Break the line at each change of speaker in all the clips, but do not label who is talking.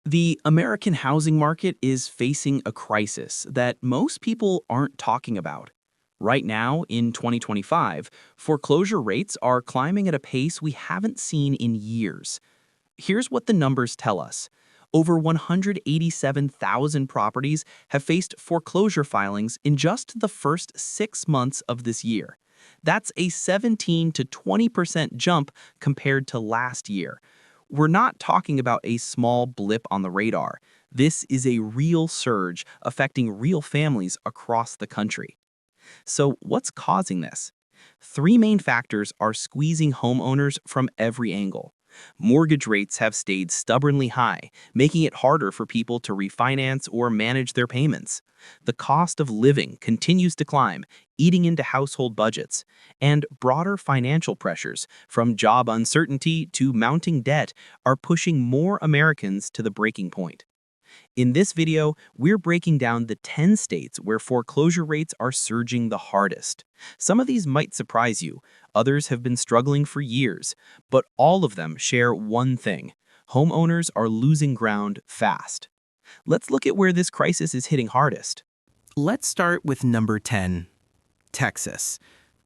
The American housing market is facing a crisis that most people aren't talking about. Right now, in 2025, foreclosure rates are climbing at a pace we haven't seen in years. Here's what the numbers tell us. Over 187,000 properties have faced foreclosure filings in just the first 6 months of this year. That's a 17 to 20% jump compared to last year. We're not talking about a small blip on the radar. This is a real surge affecting real families across the country. So, what's causing this? Three main factors are squeezing homeowners from every angle. Mortgage rates have stayed stubbornly high, making it harder for people to refinance or manage their payments. The cost of living continues to climb, eating into household budgets. And broader financial pressures, from job uncertainty to mounting debt, are pushing more Americans to the breaking point. In this video, we're breaking down the 10 states where foreclosure rates are surging the hardest. Some of these might surprise you, others have been struggling for years, but all of them share one thing: homeowners are losing ground fast. Let's look at where this crisis is hitting hardest.
Let's start with number 10, Texas.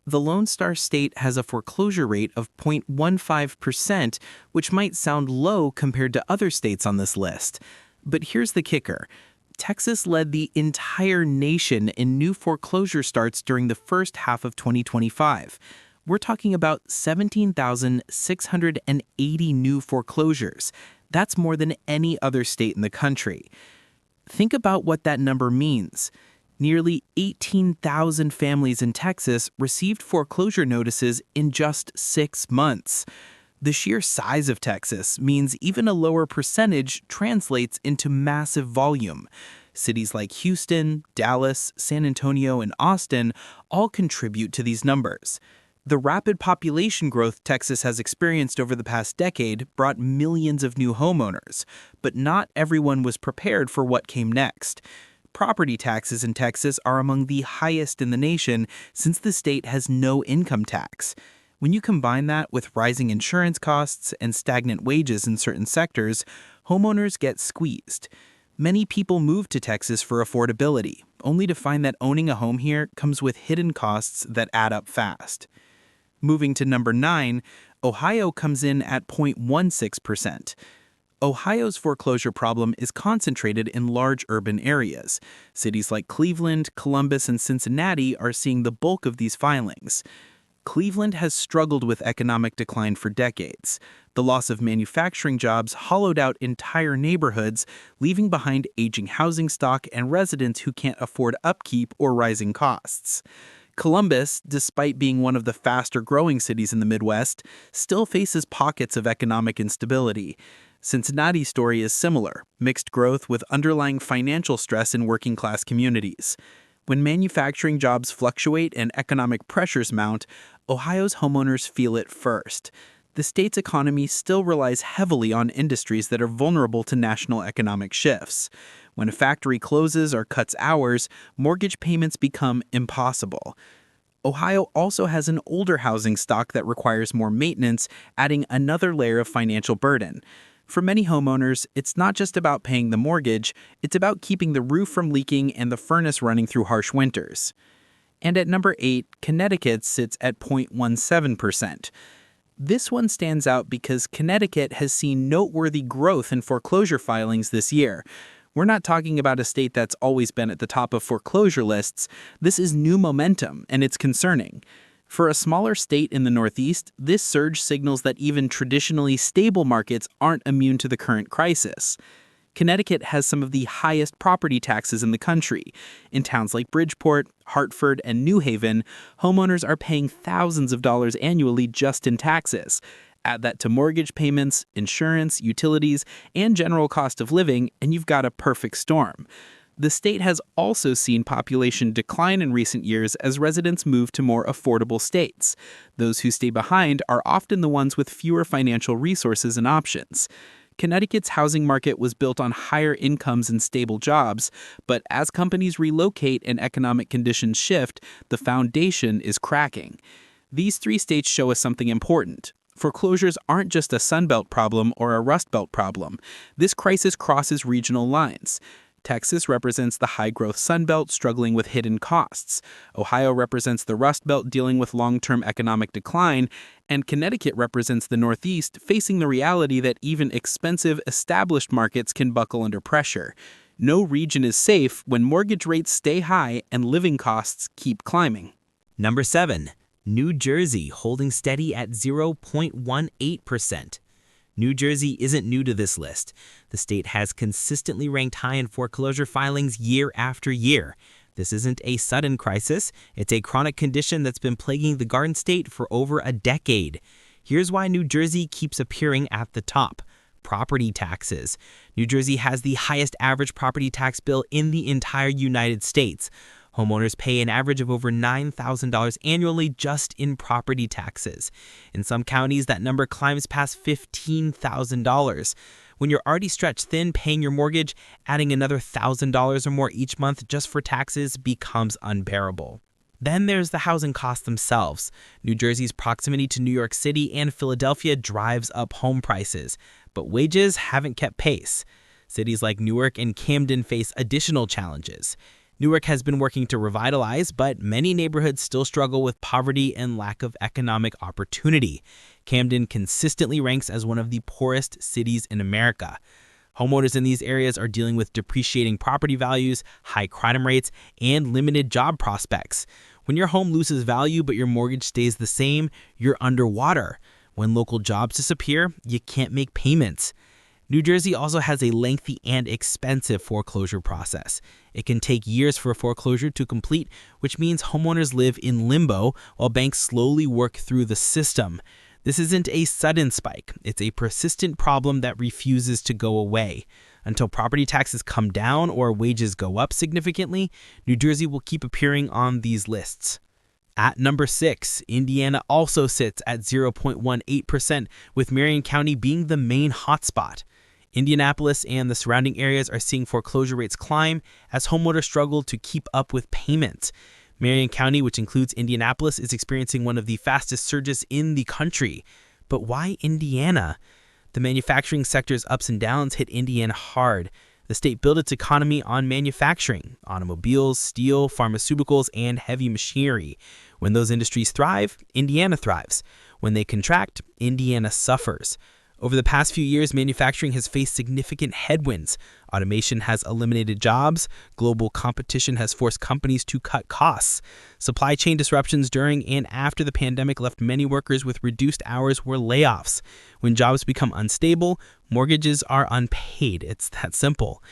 The Lone Star State has a foreclosure rate of 0.15%, which might sound low compared to other states on this list. But here's the kicker. Texas led the entire nation in new foreclosure starts during the first half of 2025. We're talking about 17,680 new foreclosures. That's more than any other state in the country. Think about what that number means. Nearly 18,000 families in Texas received foreclosure notices in just 6 months. The sheer size of Texas means even a lower percentage translates into massive volume. Cities like Houston, Dallas, San Antonio, and Austin all contribute to these numbers. The rapid population growth Texas has experienced over the past decade brought millions of new homeowners, but not everyone was prepared for what came next. Property taxes in Texas are among the highest in the nation since the state has no income tax. When you combine that with rising insurance costs and stagnant wages in certain sectors, homeowners get squeezed. Many people move to Texas for affordability, only to find that owning a home here comes with hidden costs that add up fast. Moving to number 9, Ohio comes in at 0.16%. Ohio's foreclosure problem is concentrated in large urban areas. Cities like Cleveland, Columbus, and Cincinnati are seeing the bulk of these filings. Cleveland has struggled with economic decline for decades. The loss of manufacturing jobs hollowed out entire neighborhoods, leaving behind aging housing stock and residents who can't afford upkeep or rising costs. Columbus, despite being one of the faster-growing cities in the Midwest, still faces pockets of economic instability. Cincinnati's story is similar, mixed growth with underlying financial stress in working-class communities. When manufacturing jobs fluctuate and economic pressures mount, Ohio's homeowners feel it first. The state's economy still relies heavily on industries that are vulnerable to national economic shifts. When a factory closes or cuts hours, mortgage payments become impossible. Ohio also has an older housing stock that requires more maintenance, adding another layer of financial burden. For many homeowners, it's not just about paying the mortgage, it's about keeping the roof from leaking and the furnace running through harsh winters. And at number 8, Connecticut sits at 0.17%. This one stands out because Connecticut has seen noteworthy growth in foreclosure filings this year. We're not talking about a state that's always been at the top of foreclosure lists. This is new momentum, and it's concerning. For a smaller state in the Northeast, this surge signals that even traditionally stable markets aren't immune to the current crisis. Connecticut has some of the highest property taxes in the country. In towns like Bridgeport, Hartford, and New Haven, homeowners are paying thousands of dollars annually just in taxes. Add that to mortgage payments, insurance, utilities, and general cost of living, and you've got a perfect storm. The state has also seen population decline in recent years as residents move to more affordable states. Those who stay behind are often the ones with fewer financial resources and options. Connecticut's housing market was built on higher incomes and stable jobs, but as companies relocate and economic conditions shift, the foundation is cracking. These 3 states show us something important. Foreclosures aren't just a Sunbelt problem or a Rust Belt problem. This crisis crosses regional lines. Texas represents the high-growth Sunbelt struggling with hidden costs. Ohio represents the Rust Belt dealing with long-term economic decline. And Connecticut represents the Northeast facing the reality that even expensive, established markets can buckle under pressure. No region is safe when mortgage rates stay high and living costs keep climbing.
Number 7. New Jersey holding steady at 0.18%. New Jersey isn't new to this list. The state has consistently ranked high in foreclosure filings year after year. This isn't a sudden crisis. It's a chronic condition that's been plaguing the Garden State for over a decade. Here's why New Jersey keeps appearing at the top. Property taxes. New Jersey has the highest average property tax bill in the entire United States. Homeowners pay an average of over $9,000 annually just in property taxes. In some counties, that number climbs past $15,000. When you're already stretched thin paying your mortgage, adding another $1,000 or more each month just for taxes becomes unbearable. Then there's the housing costs themselves. New Jersey's proximity to New York City and Philadelphia drives up home prices, but wages haven't kept pace. Cities like Newark and Camden face additional challenges. Newark has been working to revitalize, but many neighborhoods still struggle with poverty and lack of economic opportunity. Camden consistently ranks as one of the poorest cities in America. Homeowners in these areas are dealing with depreciating property values, high crime rates, and limited job prospects. When your home loses value but your mortgage stays the same, you're underwater. When local jobs disappear, you can't make payments. New Jersey also has a lengthy and expensive foreclosure process. It can take years for a foreclosure to complete, which means homeowners live in limbo while banks slowly work through the system. This isn't a sudden spike. It's a persistent problem that refuses to go away. Until property taxes come down or wages go up significantly, New Jersey will keep appearing on these lists. At number 6, Indiana also sits at 0.18%, with Marion County being the main hotspot. Indianapolis and the surrounding areas are seeing foreclosure rates climb as homeowners struggle to keep up with payments. Marion County, which includes Indianapolis, is experiencing one of the fastest surges in the country. But why Indiana? The manufacturing sector's ups and downs hit Indiana hard. The state built its economy on manufacturing, automobiles, steel, pharmaceuticals, and heavy machinery. When those industries thrive, Indiana thrives. When they contract, Indiana suffers. Over the past few years, manufacturing has faced significant headwinds. Automation has eliminated jobs. Global competition has forced companies to cut costs. Supply chain disruptions during and after the pandemic left many workers with reduced hours or layoffs. When jobs become unstable, mortgages are unpaid. It's that simple.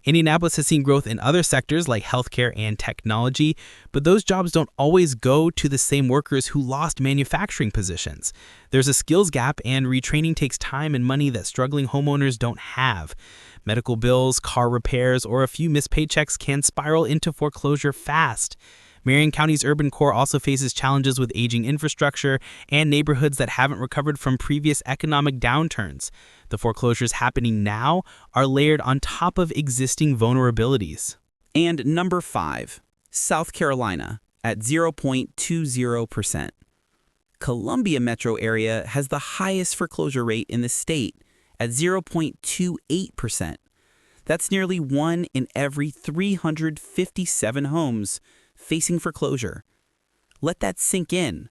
Indianapolis has seen growth in other sectors like healthcare and technology, but those jobs don't always go to the same workers who lost manufacturing positions. There's a skills gap, and retraining takes time and money that struggling homeowners don't have. Medical bills, car repairs, or a few missed paychecks can spiral into foreclosure fast. Marion County's urban core also faces challenges with aging infrastructure and neighborhoods that haven't recovered from previous economic downturns. The foreclosures happening now are layered on top of existing vulnerabilities.
And number 5, South Carolina at 0.20%. Columbia metro area has the highest foreclosure rate in the state at 0.28%. That's nearly 1 in every 357 homes facing foreclosure. Let that sink in.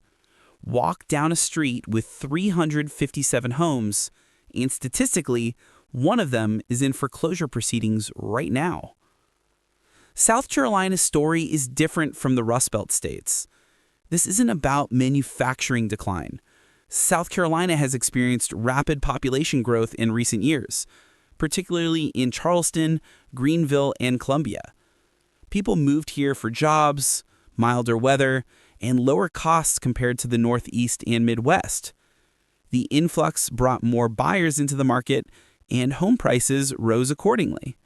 Walk down a street with 357 homes, and statistically, one of them is in foreclosure proceedings right now. South Carolina's story is different from the Rust Belt states. This isn't about manufacturing decline. South Carolina has experienced rapid population growth in recent years, particularly in Charleston, Greenville, and Columbia. People moved here for jobs, milder weather, and lower costs compared to the Northeast and Midwest. The influx brought more buyers into the market, and home prices rose accordingly.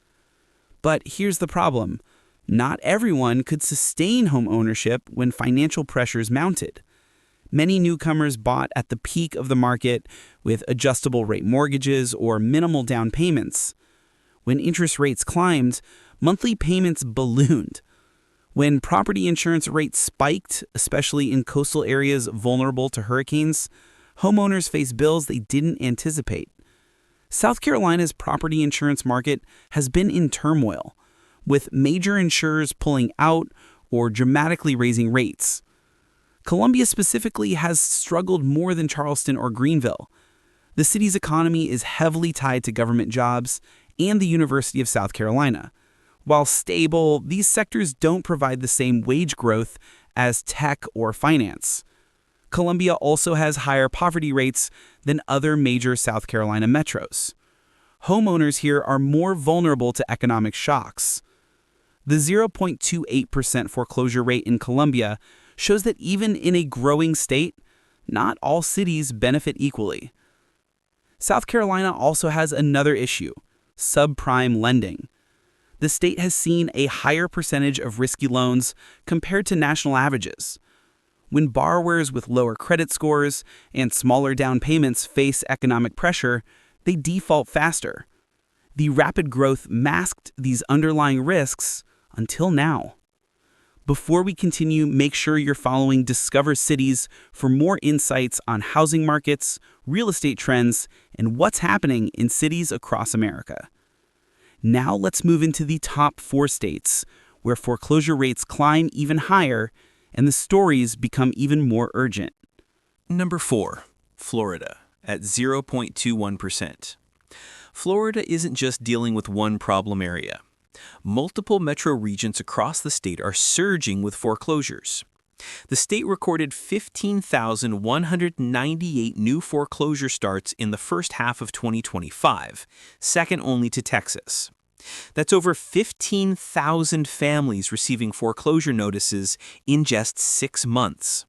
But here's the problem. Not everyone could sustain home ownership when financial pressures mounted. Many newcomers bought at the peak of the market with adjustable rate mortgages or minimal down payments. When interest rates climbed, monthly payments ballooned. When property insurance rates spiked, especially in coastal areas vulnerable to hurricanes,
Homeowners face bills they didn't anticipate. South Carolina's property insurance market has been in turmoil, with major insurers pulling out or dramatically raising rates. Columbia specifically has struggled more than Charleston or Greenville. The city's economy is heavily tied to government jobs and the University of South Carolina. While stable, these sectors don't provide the same wage growth as tech or finance. Columbia also has higher poverty rates than other major South Carolina metros. Homeowners here are more vulnerable to economic shocks. The 0.28% foreclosure rate in Columbia shows that even in a growing state, not all cities benefit equally. South Carolina also has another issue: subprime lending. The state has seen a higher percentage of risky loans compared to national averages. When borrowers with lower credit scores and smaller down payments face economic pressure, they default faster. The rapid growth masked these underlying risks until now. Before we continue, make sure you're following Discover Cities for more insights on housing markets, real estate trends, and what's happening in cities across America. Now let's move into the top 4 states, where foreclosure rates climb even higher and the stories become even more urgent.
Number 4, Florida, at 0.21%. Florida isn't just dealing with one problem area. Multiple metro regions across the state are surging with foreclosures. The state recorded 15,198 new foreclosure starts in the first half of 2025, second only to Texas. That's over 15,000 families receiving foreclosure notices in just 6 months.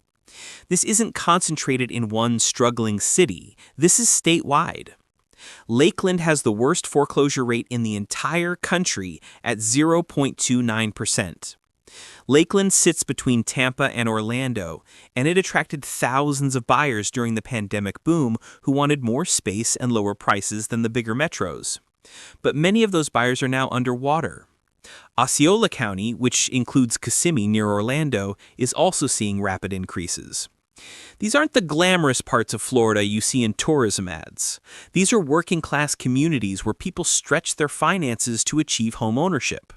This isn't concentrated in one struggling city. This is statewide. Lakeland has the worst foreclosure rate in the entire country at 0.29%. Lakeland sits between Tampa and Orlando, and it attracted thousands of buyers during the pandemic boom who wanted more space and lower prices than the bigger metros. But many of those buyers are now underwater. Osceola County, which includes Kissimmee near Orlando, is also seeing rapid increases. These aren't the glamorous parts of Florida you see in tourism ads. These are working-class communities where people stretch their finances to achieve home ownership.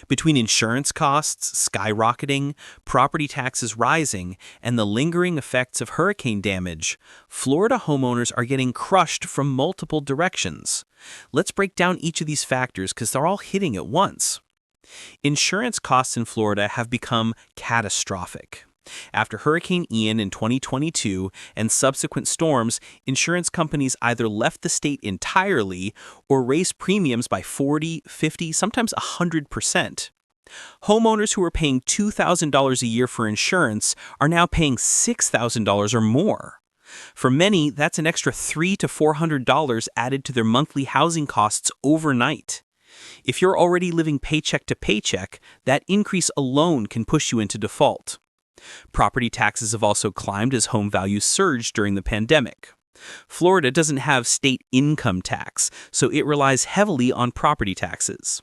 Between insurance costs skyrocketing, property taxes rising, and the lingering effects of hurricane damage, Florida homeowners are getting crushed from multiple directions. Let's break down each of these factors because they're all hitting at once. Insurance costs in Florida have become catastrophic. After Hurricane Ian in 2022 and subsequent storms, insurance companies either left the state entirely or raised premiums by 40, 50, sometimes 100%. Homeowners who were paying $2,000 a year for insurance are now paying $6,000 or more. For many, that's an extra $300 to $400 added to their monthly housing costs overnight. If you're already living paycheck to paycheck, that increase alone can push you into default. Property taxes have also climbed as home values surged during the pandemic. Florida doesn't have state income tax, so it relies heavily on property taxes.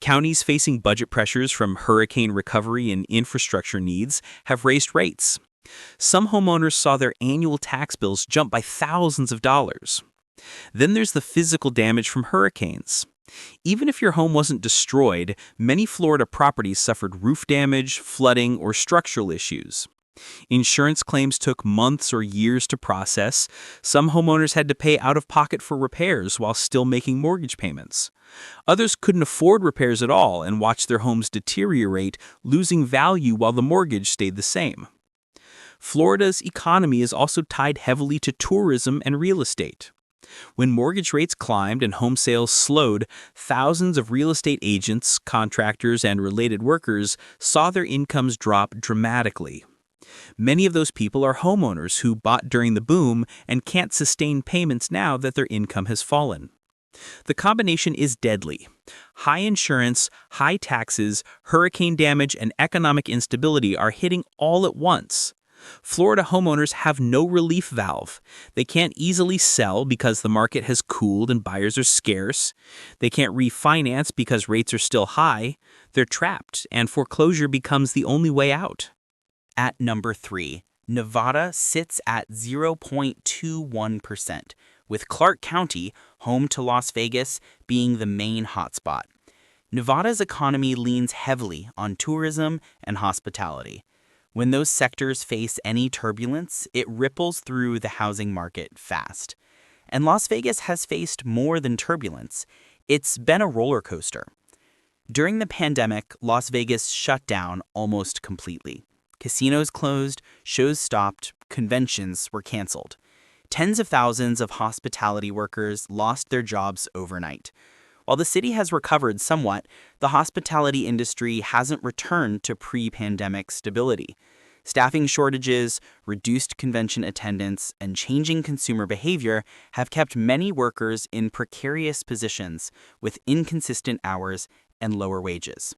Counties facing budget pressures from hurricane recovery and infrastructure needs have raised rates. Some homeowners saw their annual tax bills jump by thousands of dollars. Then there's the physical damage from hurricanes. Even if your home wasn't destroyed, many Florida properties suffered roof damage, flooding, or structural issues. Insurance claims took months or years to process. Some homeowners had to pay out of pocket for repairs while still making mortgage payments. Others couldn't afford repairs at all and watched their homes deteriorate, losing value while the mortgage stayed the same. Florida's economy is also tied heavily to tourism and real estate. When mortgage rates climbed and home sales slowed, thousands of real estate agents, contractors, and related workers saw their incomes drop dramatically. Many of those people are homeowners who bought during the boom and can't sustain payments now that their income has fallen. The combination is deadly. High insurance, high taxes, hurricane damage, and economic instability are hitting all at once. Florida homeowners have no relief valve. They can't easily sell because the market has cooled and buyers are scarce. They can't refinance because rates are still high. They're trapped, and foreclosure becomes the only way out.
At number 3,
Nevada sits at 0.21%, with Clark County, home to Las Vegas, being the main hotspot. Nevada's economy leans heavily on tourism and hospitality. When those sectors face any turbulence, it ripples through the housing market fast. And Las Vegas has faced more than turbulence. It's been a roller coaster. During the pandemic, Las Vegas shut down almost completely. Casinos closed, shows stopped, conventions were canceled. Tens of thousands of hospitality workers lost their jobs overnight. While the city has recovered somewhat, the hospitality industry hasn't returned to pre-pandemic stability. Staffing shortages, reduced convention attendance, and changing consumer behavior have kept many workers in precarious positions with inconsistent hours and lower wages.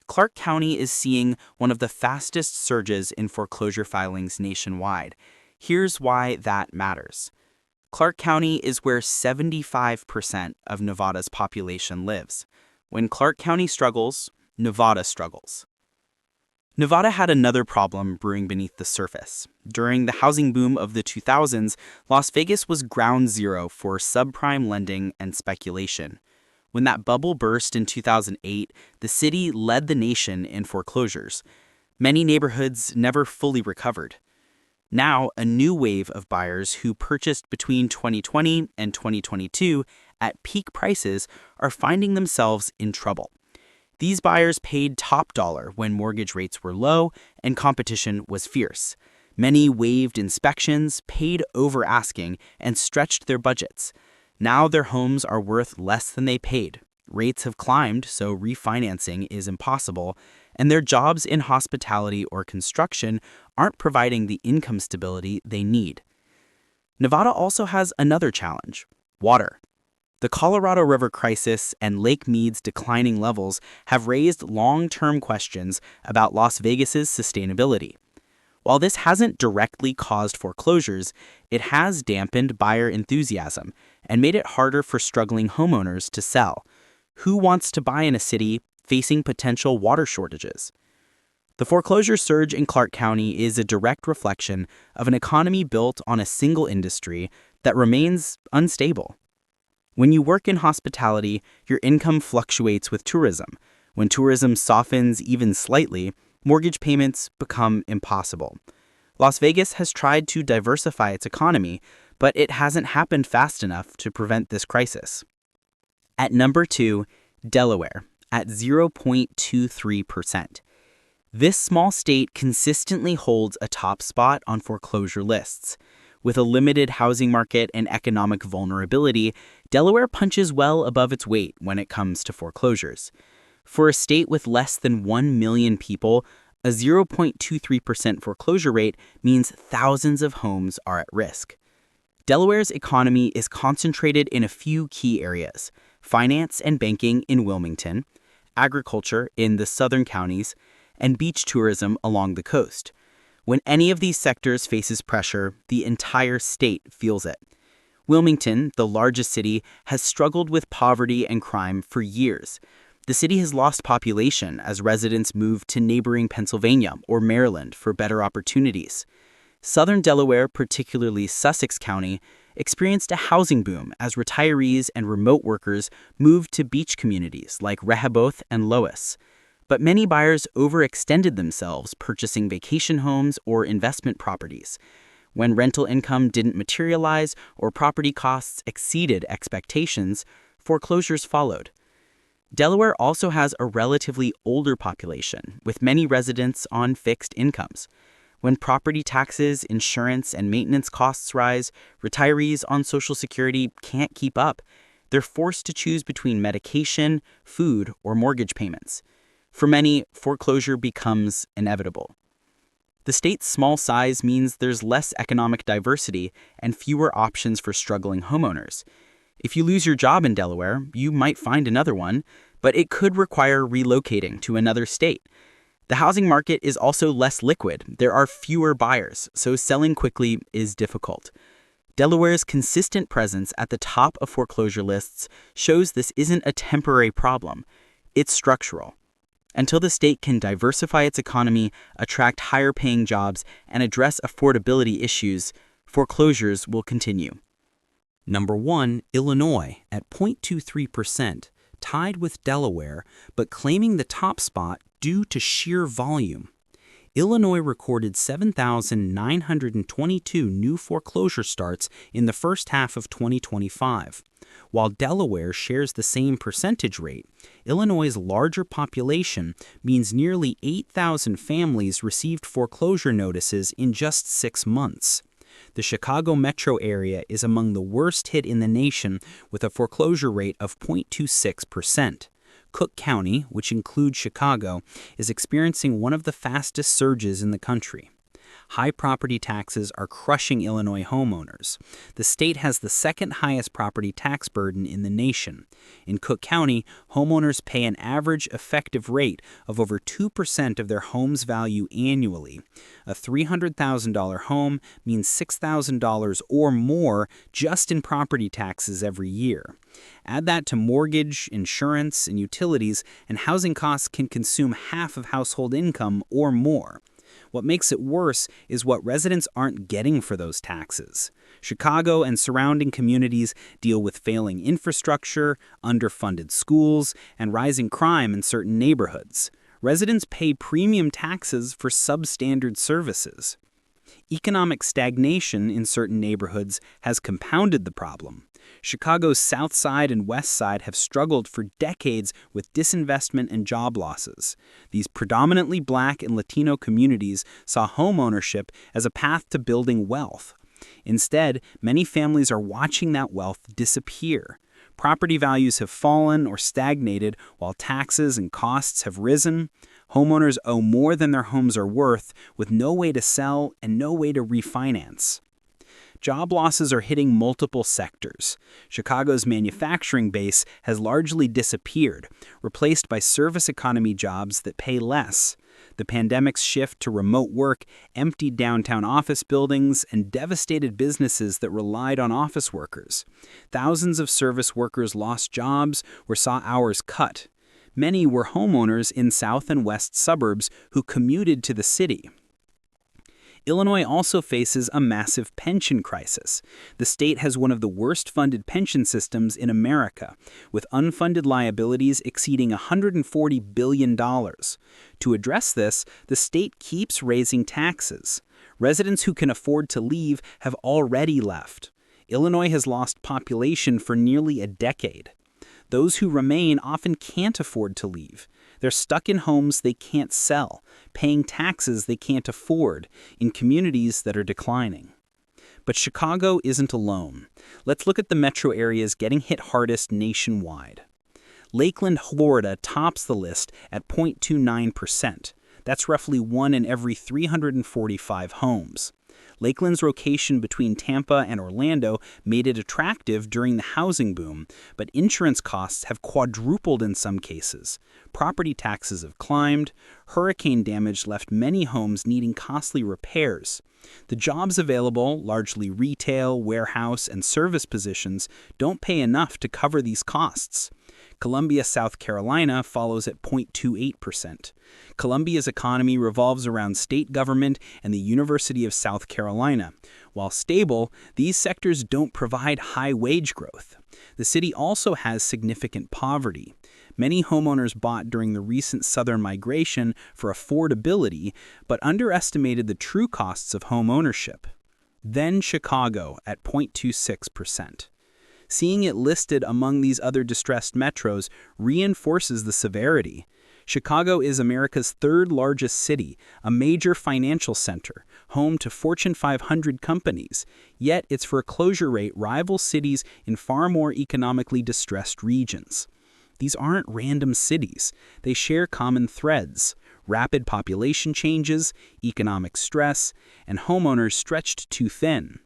Clark County is seeing one of the fastest surges in foreclosure filings nationwide. Here's why that matters. Clark County is where 75% of Nevada's population lives. When Clark County struggles, Nevada struggles. Nevada had another problem brewing beneath the surface. During the housing boom of the 2000s, Las Vegas was ground zero for subprime lending and speculation. When that bubble burst in 2008, the city led the nation in foreclosures. Many neighborhoods never fully recovered. Now, a new wave of buyers who purchased between 2020 and 2022 at peak prices are finding themselves in trouble. These buyers paid top dollar when mortgage rates were low and competition was fierce. Many waived inspections, paid over asking, and stretched their budgets. Now their homes are worth less than they paid. Rates have climbed, so refinancing is impossible, and their jobs in hospitality or construction aren't providing the income stability they need. Nevada also has another challenge: water. The Colorado River crisis and Lake Mead's declining levels have raised long-term questions about Las Vegas's sustainability. While this hasn't directly caused foreclosures, it has dampened buyer enthusiasm and made it harder for struggling homeowners to sell. Who wants to buy in a city facing potential water shortages? The foreclosure surge in Clark County is a direct reflection of an economy built on a single industry that remains unstable. When you work in hospitality, your income fluctuates with tourism. When tourism softens even slightly, mortgage payments become impossible. Las Vegas has tried to diversify its economy, but it hasn't happened fast enough to prevent this crisis. At number 2, Delaware, at 0.23%. This small state consistently holds a top spot on foreclosure lists. With a limited housing market and economic vulnerability, Delaware punches well above its weight when it comes to foreclosures. For a state with less than 1 million people, a 0.23% foreclosure rate means thousands of homes are at risk. Delaware's economy is concentrated in a few key areas: finance and banking in Wilmington, agriculture in the southern counties, and beach tourism along the coast. When any of these sectors faces pressure, the entire state feels it. Wilmington, the largest city, has struggled with poverty and crime for years. The city has lost population as residents move to neighboring Pennsylvania or Maryland for better opportunities. Southern Delaware, particularly Sussex County, experienced a housing boom as retirees and remote workers moved to beach communities like Rehoboth and Lois. But many buyers overextended themselves purchasing vacation homes or investment properties. When rental income didn't materialize or property costs exceeded expectations, foreclosures followed. Delaware also has a relatively older population, with many residents on fixed incomes. When property taxes, insurance, and maintenance costs rise, retirees on Social Security can't keep up. They're forced to choose between medication, food, or mortgage payments. For many, foreclosure becomes inevitable. The state's small size means there's less economic diversity and fewer options for struggling homeowners. If you lose your job in Delaware, you might find another one, but it could require relocating to another state. The housing market is also less liquid. There are fewer buyers, so selling quickly is difficult. Delaware's consistent presence at the top of foreclosure lists shows this isn't a temporary problem. It's structural.
Until the state can diversify its economy, attract higher-paying jobs, and address affordability issues, foreclosures will continue.
Number 1, Illinois at 0.23%, tied with Delaware, but claiming the top spot due to sheer volume. Illinois recorded 7,922 new foreclosure starts in the first half of 2025. While Delaware shares the same percentage rate, Illinois' larger population means nearly 8,000 families received foreclosure notices in just 6 months. The Chicago metro area is among the worst hit in the nation with a foreclosure rate of 0.26%. Cook County, which includes Chicago, is experiencing one of the fastest surges in the country. High property taxes are crushing Illinois homeowners. The state has the second highest property tax burden in the nation. In Cook County, homeowners pay an average effective rate of over 2% of their home's value annually. A $300,000 home means $6,000 or more just in property taxes every year. Add that to mortgage, insurance, and utilities, and housing costs can consume half of household income or more. What makes it worse is what residents aren't getting for those taxes. Chicago and surrounding communities deal with failing infrastructure, underfunded schools, and rising crime in certain neighborhoods. Residents pay premium taxes for substandard services. Economic stagnation in certain neighborhoods has compounded the problem. Chicago's South Side and West Side have struggled for decades with disinvestment and job losses. These predominantly Black and Latino communities saw homeownership as a path to building wealth. Instead, many families are watching that wealth disappear. Property values have fallen or stagnated while taxes and costs have risen. Homeowners owe more than their homes are worth, with no way to sell and no way to refinance. Job losses are hitting multiple sectors. Chicago's manufacturing base has largely disappeared, replaced by service economy jobs that pay less. The pandemic's shift to remote work emptied downtown office buildings and devastated businesses that relied on office workers. Thousands of service workers lost jobs or saw hours cut. Many were homeowners in south and west suburbs who commuted to the city. Illinois also faces a massive pension crisis. The state has one of the worst-funded pension systems in America, with unfunded liabilities exceeding $140 billion. To address this, the state keeps raising taxes. Residents who can afford to leave have already left. Illinois has lost population for nearly a decade. Those who remain often can't afford to leave. They're stuck in homes they can't sell, paying taxes they can't afford, in communities that are declining. But Chicago isn't alone. Let's look at the metro areas getting hit hardest nationwide. Lakeland, Florida tops the list at 0.29%. That's roughly 1 in every 345 homes. Lakeland's location between Tampa and Orlando made it attractive during the housing boom, but insurance costs have quadrupled in some cases. Property taxes have climbed. Hurricane damage left many homes needing costly repairs. The jobs available, largely retail, warehouse, and service positions, don't pay enough to cover these costs. Columbia, South Carolina follows at 0.28%. Columbia's economy revolves around state government and the University of South Carolina. While stable, these sectors don't provide high wage growth. The city also has significant poverty. Many homeowners bought during the recent southern migration for affordability, but underestimated the true costs of home ownership. Then Chicago at 0.26%. Seeing it listed among these other distressed metros reinforces the severity. Chicago is America's third largest city, a major financial center, home to Fortune 500 companies, yet its foreclosure rate rivals cities in far more economically distressed regions. These aren't random cities. They share common threads: rapid population changes, economic stress, and homeowners stretched too thin.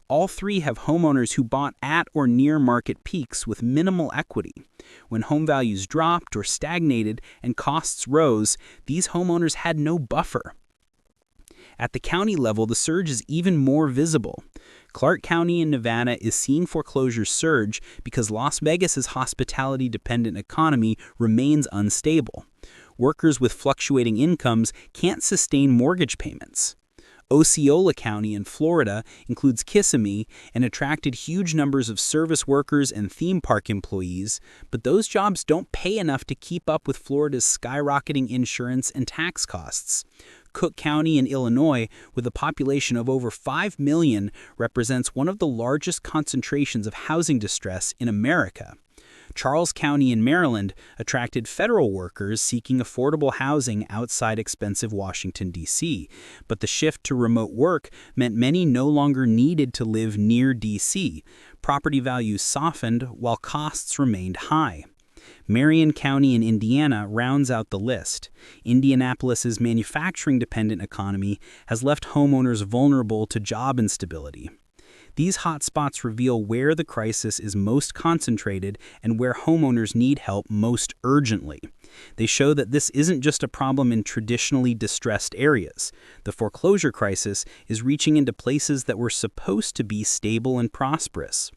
All three have homeowners who bought at or near market peaks with minimal equity. When home values dropped or stagnated and costs rose, these homeowners had no buffer. At the county level, the surge is even more visible. Clark County in Nevada is seeing foreclosures surge because Las Vegas's hospitality-dependent economy remains unstable.
Workers with fluctuating incomes can't sustain mortgage payments. Osceola County in Florida includes Kissimmee and attracted huge numbers of service workers and theme park employees, but those jobs don't pay enough to keep up with Florida's skyrocketing insurance and tax costs. Cook County in Illinois, with a population of over 5 million, represents one of the largest concentrations of housing distress in America. Charles County in Maryland attracted federal workers seeking affordable housing outside expensive Washington, D.C., but the shift to remote work meant many no longer needed to live near D.C. Property values softened while costs remained high. Marion County in Indiana rounds out the list. Indianapolis's manufacturing-dependent economy has left homeowners vulnerable to job instability. These hotspots reveal where the crisis is most concentrated and where homeowners need help most urgently. They show that this isn't just a problem in traditionally distressed areas. The foreclosure crisis is reaching into places that were supposed to be stable and prosperous.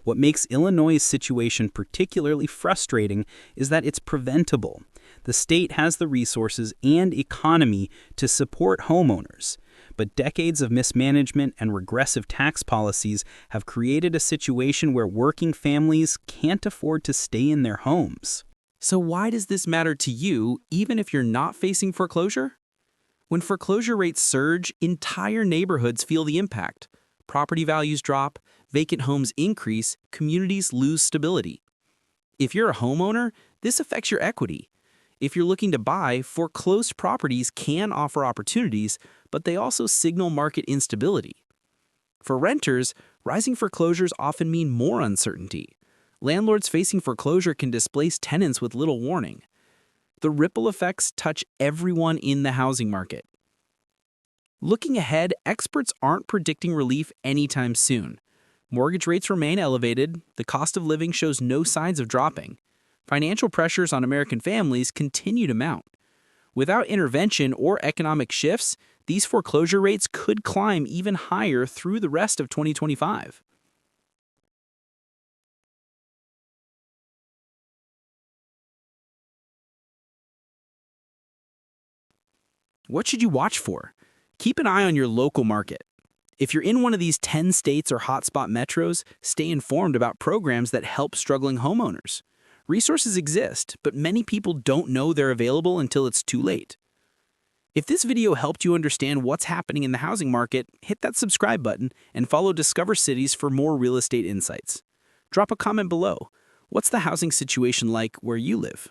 What makes Illinois' situation particularly frustrating is that it's preventable. The state has the resources and economy to support homeowners, but decades of mismanagement and regressive tax policies have created a situation where working families can't afford to stay in their homes.
So why does this matter to you, even if you're not facing foreclosure? When foreclosure rates surge, entire neighborhoods feel the impact. Property values drop, vacant homes increase, communities lose stability. If you're a homeowner, this affects your equity. If you're looking to buy, foreclosed properties can offer opportunities, but they also signal market instability. For renters, rising foreclosures often mean more uncertainty. Landlords facing foreclosure can displace tenants with little warning. The ripple effects touch everyone in the housing market. Looking ahead, experts aren't predicting relief anytime soon. Mortgage rates remain elevated, the cost of living shows no signs of dropping. Financial pressures on American families continue to mount. Without intervention or economic shifts, these foreclosure rates could climb even higher through the rest of 2025. What should you watch for? Keep an eye on your local market. If you're in one of these 10 states or hotspot metros, stay informed about programs that help struggling homeowners. Resources exist, but many people don't know they're available until it's too late. If this video helped you understand what's happening in the housing market, hit that subscribe button and follow Discover Cities for more real estate insights. Drop a comment below. What's the housing situation like where you live?